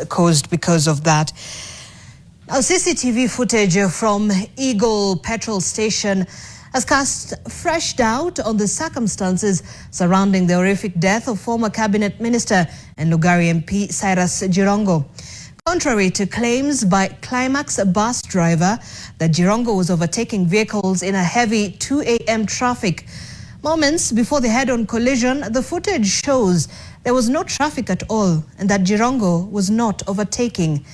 caused because of that. Now, CCTV footage from Eagle petrol station has cast fresh doubt on the circumstances surrounding the horrific death of former cabinet minister and Lugari MP Cyrus Jirongo. Contrary to claims by Climax bus driver that Jirongo was overtaking vehicles in a heavy 2 a.m. traffic, moments before the head-on collision, the footage shows there was no traffic at all and that Jirongo was not overtaking.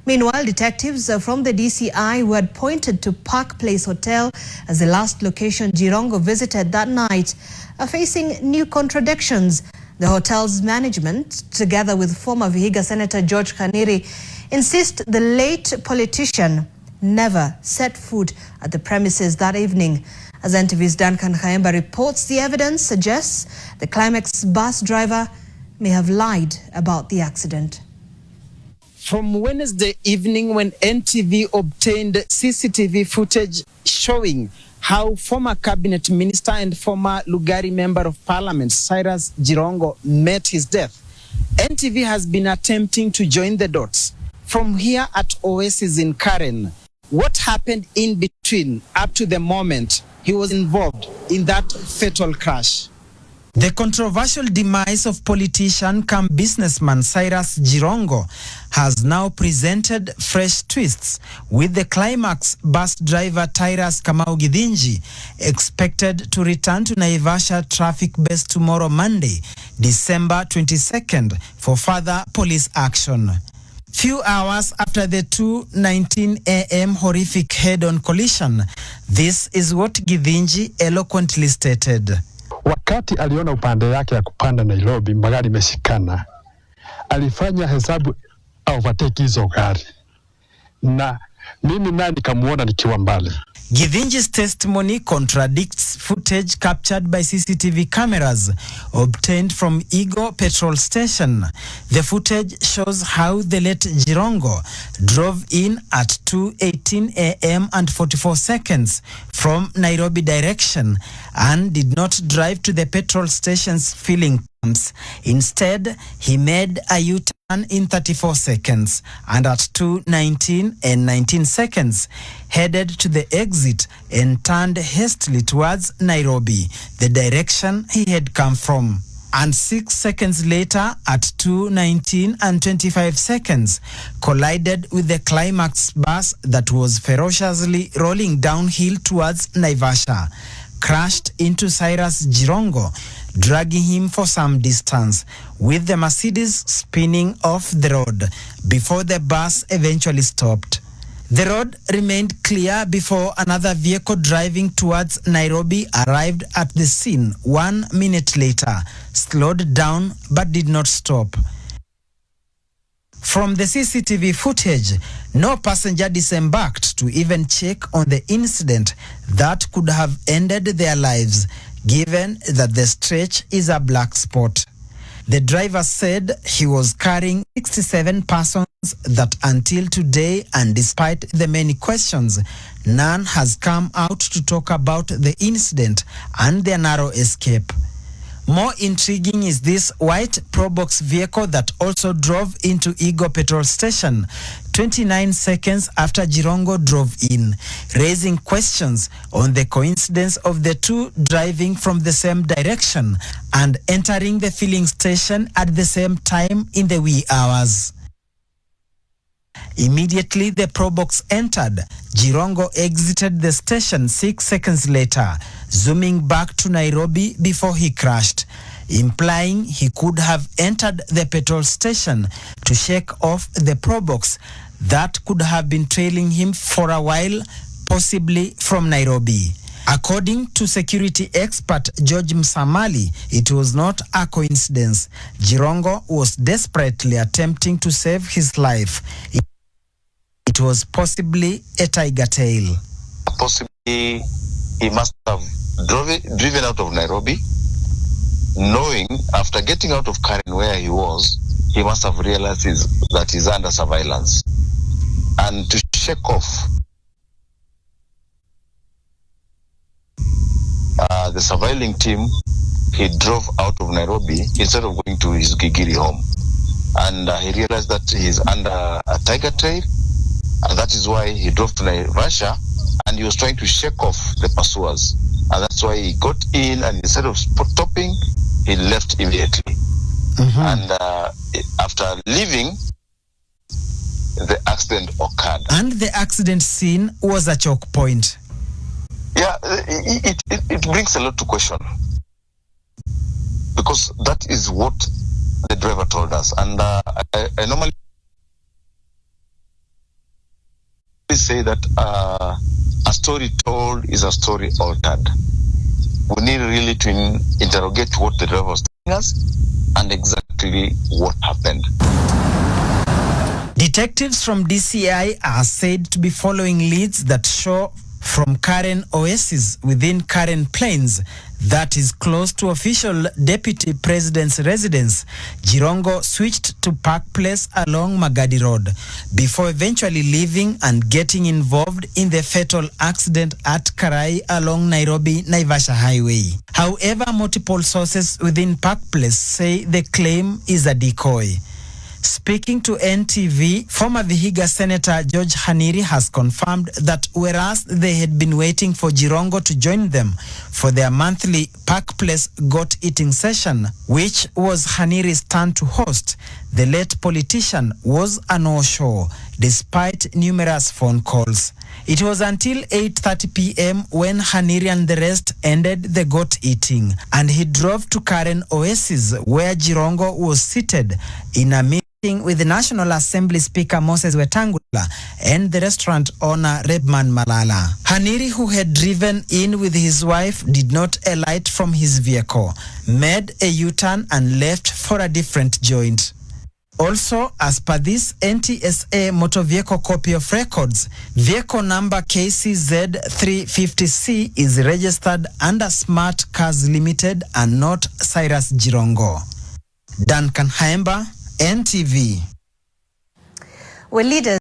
Meanwhile, detectives from the DCI who had pointed to Park Place Hotel as the last location Jirongo visited that night are facing new contradictions. The hotel's management, together with former Vihiga Senator George Kaniri, insist the late politician never set foot at the premises that evening. As NTV's Duncan Khaemba reports, the evidence suggests the Climax bus driver may have lied about the accident. From Wednesday evening, when NTV obtained CCTV footage showing how former cabinet minister and former Lugari member of parliament Cyrus Jirongo met his death, NTV has been attempting to join the dots. From here at Oasis in Karen, what happened in between up to the moment he was involved in that fatal crash? The controversial demise of politician come businessman Cyrus Jirongo has now presented fresh twists, with the Climax bus driver Tyrus Kamau Githinji expected to return to Naivasha traffic base tomorrow, Monday, December 22nd, for further police action. Few hours after the 2:19 a.m. horrific head-on collision, this is what Githinji eloquently stated. Wakati aliona upande yake ya kupanda Nairobi magari imeshikana, alifanya hesabu overtake hizo gari, na mimi nani nikamuona nikiwa mbali. Githinji's testimony contradicts footage captured by CCTV cameras obtained from Eagle petrol station. The footage shows how the late Jirongo drove in at 2:18 a.m. and 44 seconds from Nairobi direction and did not drive to the petrol station's filling pumps. Instead, he made a U-turn in 34 seconds and at 2:19 and 19 seconds headed to the exit and turned hastily towards Nairobi, the direction he had come from. And 6 seconds later, at 2:19 and 25 seconds, collided with the Climax bus that was ferociously rolling downhill towards Naivasha, crashed into Cyrus Jirongo, dragging him for some distance, with the Mercedes spinning off the road before the bus eventually stopped. The road remained clear before another vehicle driving towards Nairobi arrived at the scene 1 minute later, slowed down but did not stop. From the CCTV footage, no passenger disembarked to even check on the incident that could have ended their lives, given that the stretch is a black spot. The driver said he was carrying 67 persons that until today, and despite the many questions, none has come out to talk about the incident and their narrow escape. More intriguing is this white Probox vehicle that also drove into Eagle petrol station 29 seconds after Jirongo drove in, raising questions on the coincidence of the two driving from the same direction and entering the filling station at the same time in the wee hours. Immediately the Probox entered, Jirongo exited the station 6 seconds later, zooming back to Nairobi before he crashed, implying he could have entered the petrol station to shake off the Probox that could have been trailing him for a while, possibly from Nairobi. According to security expert George Msamali, it was not a coincidence. Jirongo was desperately attempting to save his life. It was possibly a tiger tail. Possibly he must have driven out of Nairobi, knowing after getting out of Karen where he was, he must have realized that he's under surveillance. And to shake off the surveilling team, he drove out of Nairobi instead of going to his Gigiri home. and he realized that he's under a tiger trail, and that is why he drove to Naivasha, and he was trying to shake off the pursuers, and that's why he got in, and instead of stopping, he left immediately. And after leaving, the accident occurred. And the accident scene was a choke point. Yeah, it brings a lot to question, because that is what the driver told us. And I normally say that a story told is a story altered. We need really to interrogate what the driver was telling us and exactly what happened. Detectives from DCI are said to be following leads that show from Karen Oasis within Karen Plains, that is close to official deputy president's residence. Jirongo switched to Park Place along Magadi Road before eventually leaving and getting involved in the fatal accident at Karai along Nairobi-Naivasha Highway. However, multiple sources within Park Place say the claim is a decoy. Speaking to NTV, former Vihiga Senator George Haniri has confirmed that whereas they had been waiting for Jirongo to join them for their monthly Park Place goat eating session, which was Haniri's turn to host, the late politician was a no-show despite numerous phone calls. It was until 8:30 p.m. when Haniri and the rest ended the goat eating, and he drove to Karen Oasis, where Jirongo was seated in a meeting with the National Assembly Speaker Moses Wetangula and the restaurant owner Rebman Malala. Haniri, who had driven in with his wife, did not alight from his vehicle, made a U-turn and left for a different joint. Also, as per this NTSA motor vehicle copy of records, vehicle number KCZ 350C is registered under Smart Cars Limited and not Cyrus Jirongo. Duncan Haemba, NTV. Well, leaders